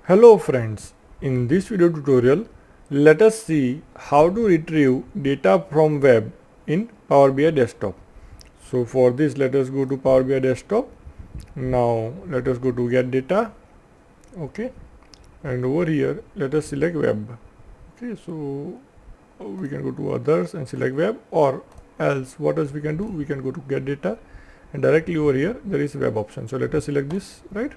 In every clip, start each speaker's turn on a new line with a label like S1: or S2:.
S1: Hello friends, in this video tutorial let us see how to retrieve data from web in Power BI desktop. So for this let us go to Power BI desktop. Now let us go to get data, okay, and over here let us select web. Okay, so we can go to others and select web, or else what else we can do, we can go to get data and directly over here there is web option. So let us select this, right?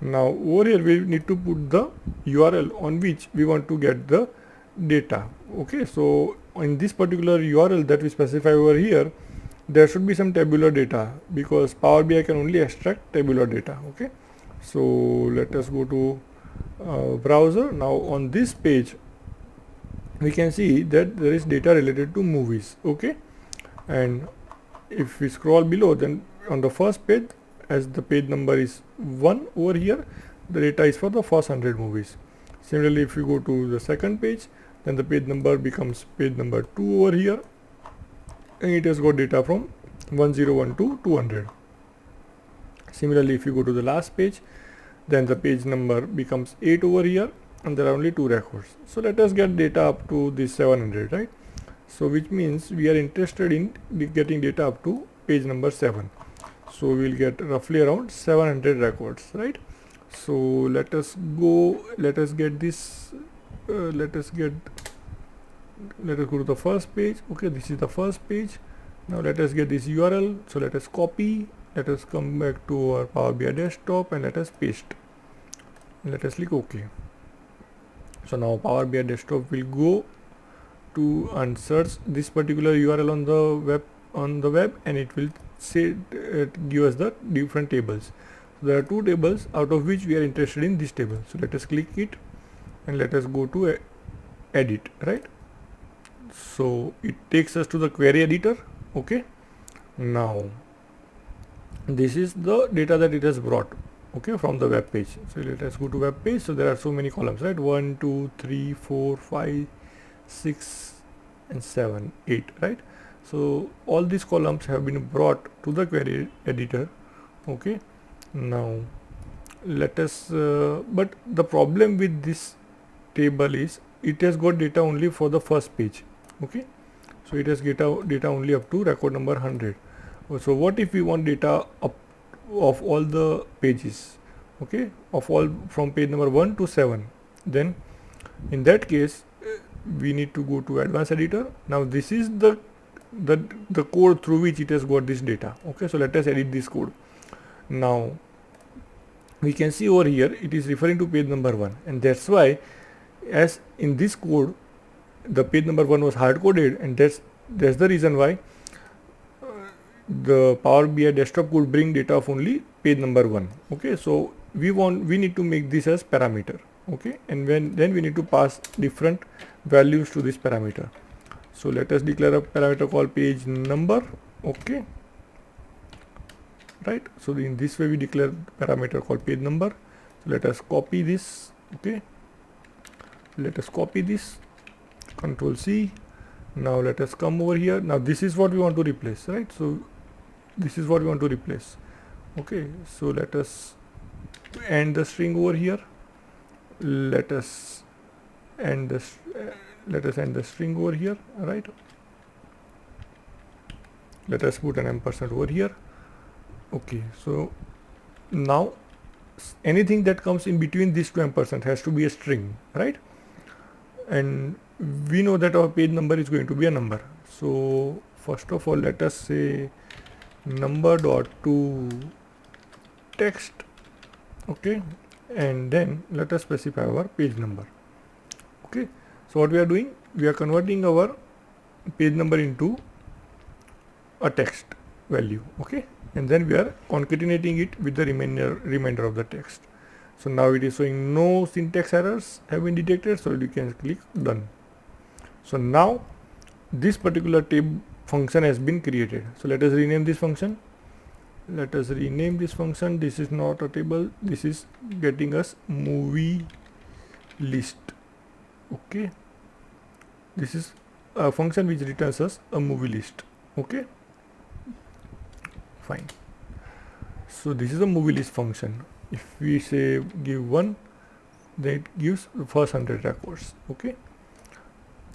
S1: Now over here we need to put the URL on which we want to get the data. Okay, so in this particular URL that we specify over here, there should be some tabular data because Power BI can only extract tabular data. Okay, so let us go to browser. Now on this page we can see that there is data related to movies. Okay, and if we scroll below, then on the first page, as the page number is 1 over here, the data is for the first 100 movies. Similarly, if you go to the second page, then the page number becomes page number 2 over here, and it has got data from 101 to 200. Similarly, if you go to the last page, then the page number becomes 8 over here, and there are only 2 records. So let us get data up to this 700, right? So which means we are interested in getting data up to page number 7. So we'll get roughly around 700 records, right? So let us go, let us get this, let us go to the first page. Okay, this is the first page. Now let us get this URL. So let us copy, let us come back to our Power BI desktop and let us paste. Let us click OK. So now Power BI desktop will go to and search this particular URL on the web, and it will say give us the different tables. So there are 2 tables out of which we are interested in this table. So let us click it and let us go to edit, right? So it takes us to the query editor. Okay, now this is the data that it has brought, okay, from the web page. So let us go to web page. So there are so many columns, right? 1 2 3 4 5 6 and 7 8, right? So all these columns have been brought to the query editor. Okay, now let us but the problem with this table is it has got data only for the first page. Okay, so it has data only up to record number 100. So what if we want data up of all the pages, okay, of all from page number 1 to 7? Then in that case we need to go to advanced editor. Now this is the code through which it has got this data. Okay, so let us edit this code. Now we can see over here it is referring to page number 1, and that's why, as in this code the page number 1 was hard coded, and that's the reason why the Power BI desktop could bring data of only page number 1. Okay, so we need to make this as parameter. Okay, and then we need to pass different values to this parameter. So let us declare a parameter called page number. Okay, right? So in this way we declare parameter called page number. So let us copy this. Okay, let us copy this, Control C. Now let us come over here. Now this is what we want to replace, right? So this is what we want to replace. Okay, so let us end the string over here. Let us end the string over here, right? Let us put an ampersand over here. Okay, so now anything that comes in between these 2 ampersand has to be a string, right? And we know that our page number is going to be a number. So first of all let us say number dot to text. Okay, and then let us specify our page number. Okay, so what we are doing, we are converting our page number into a text value. Okay, and then we are concatenating it with the remainder of the text. So now it is showing no syntax errors have been detected, so you can click done. So now this particular table function has been created. So let us rename this function. Let us rename this function. This is not a table, this is getting us movie list. Okay, this is a function which returns us a movie list. Okay, fine. So this is a movie list function. If we say give 1, then it gives the first 100 records. Okay,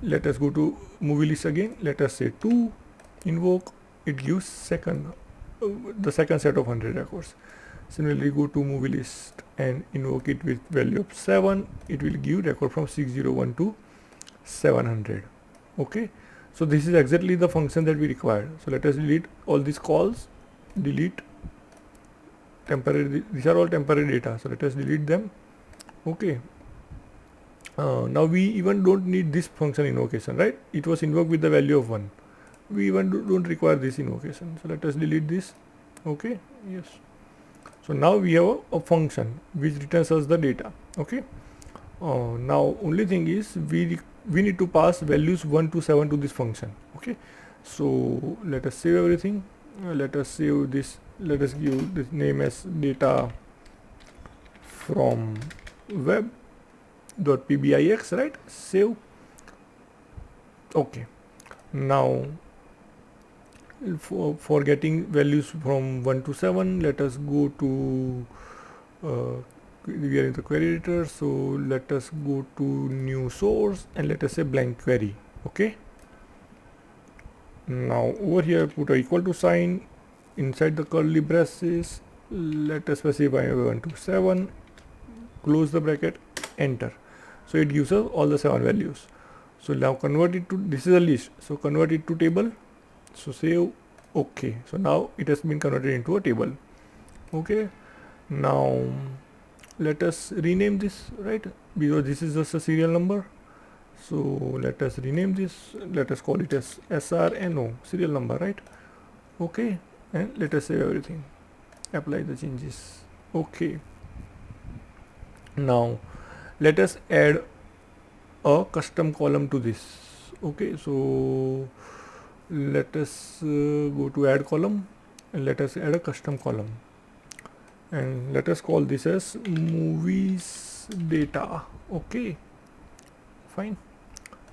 S1: let us go to movie list again. Let us say 2, invoke, it gives the second set of 100 records. Similarly, go to movie list and invoke it with value of 7, it will give record from 601 to 700. Okay, so this is exactly the function that we required. So let us delete all these calls, delete temporary, these are all temporary data, so let us delete them. Okay, now we even don't need this function invocation, right? It was invoked with the value of 1. We even don't require this invocation, so let us delete this. Okay, yes, so now we have a function which returns us the data. Okay, now only thing is we need to pass values 1 to 7 to this function. Okay, so let us save everything. Let us save this, let us give this name as data from web.pbix, right? Save. Okay, now for getting values from 1 to 7, let us go to we are in the query editor, so let us go to new source and let us say blank query. Okay, now over here put a equal to sign inside the curly braces. Let us specify 1 to 7, close the bracket, enter. So it gives us all the 7 values. So now convert it to, this is a list, so convert it to table. So save. Okay, so now it has been converted into a table. Okay, now let us rename this, right? Because this is just a serial number, so let us rename this. Let us call it as SRNO, serial number, right? Okay, and let us save everything, apply the changes. Okay, now let us add a custom column to this. Okay, so let us go to add column and let us add a custom column, and let us call this as movies data. Okay, fine.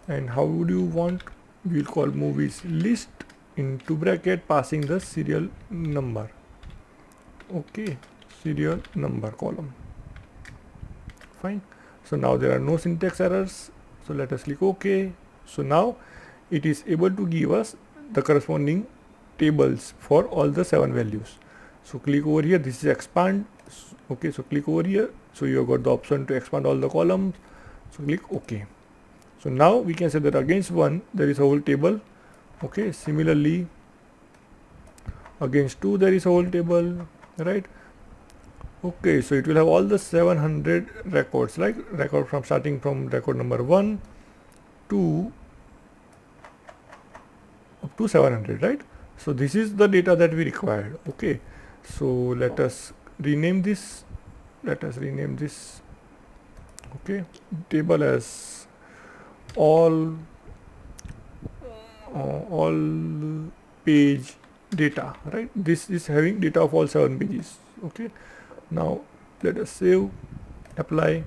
S1: And how would you want? We'll call movies list into bracket passing the serial number. Okay, serial number column. Fine. So now there are no syntax errors, so let us click OK. So now it is able to give us the corresponding tables for all the 7 values. So click over here, this is expand. Okay, so click over here, so you have got the option to expand all the columns, so click OK. So now we can say that against 1 there is a whole table. Okay, similarly against 2 there is a whole table, right? Okay, so it will have all the 700 records, like record from starting from record number 1 to up to 700, right? So this is the data that we required. Okay, so let us rename this. Okay, table as all page data, right? This is having data of all 7 pages. Okay, now let us save, apply.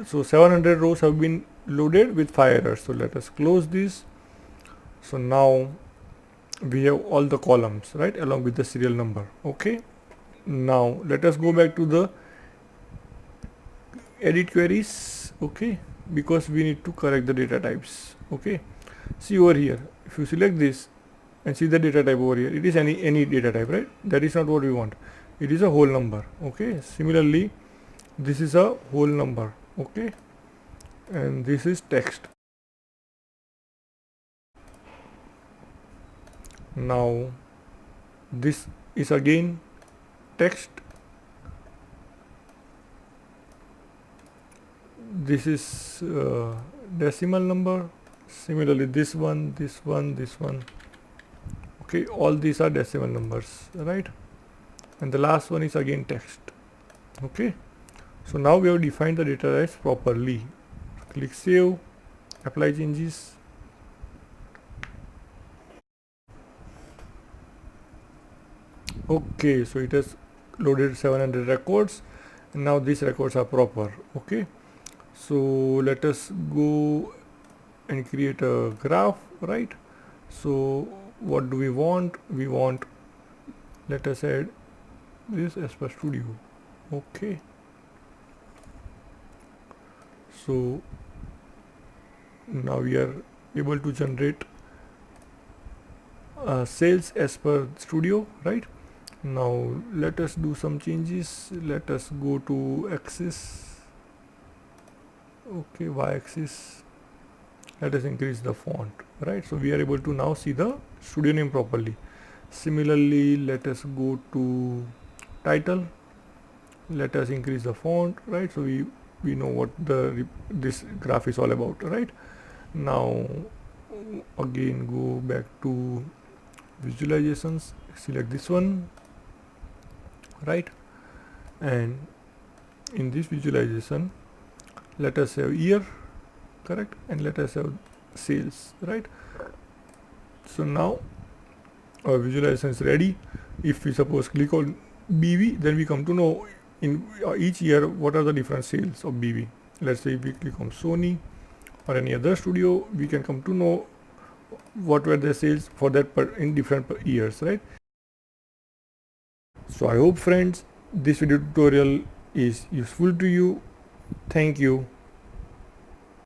S1: So 700 rows have been loaded with 5 errors. So let us close this. So now we have all the columns, right, along with the serial number. Okay, now let us go back to the edit queries. Okay, because we need to correct the data types. Okay, see over here, if you select this and see the data type over here, it is any data type, right? That is not what we want. It is a whole number. Okay, similarly this is a whole number. Okay, and this is text. Now this is again text. This is decimal number. Similarly this one, this one, this one. Okay, all these are decimal numbers, right? And the last one is again text. Okay, so now we have defined the data types properly. Click save, apply changes. Okay, so it has loaded 700 records, and now these records are proper. Okay, so let us go and create a graph, right? So what do we want? We want let us add this as per studio. Okay, so now we are able to generate sales as per studio, right? Now let us do some changes. Let us go to axis. Okay, y-axis. Let us increase the font, right? So we are able to now see the studio name properly. Similarly, let us go to title. Let us increase the font, right? So we know what this graph is all about, right? Now again go back to visualizations, select this one, right? And in this visualization, let us have year, correct, and let us have sales, right? So now our visualization is ready. If we suppose click on BV, then we come to know in each year what are the different sales of BV. Let's say if we click on Sony or any other studio, we can come to know what were the sales for that in different years, right? So I hope friends this video tutorial is useful to you. Thank you.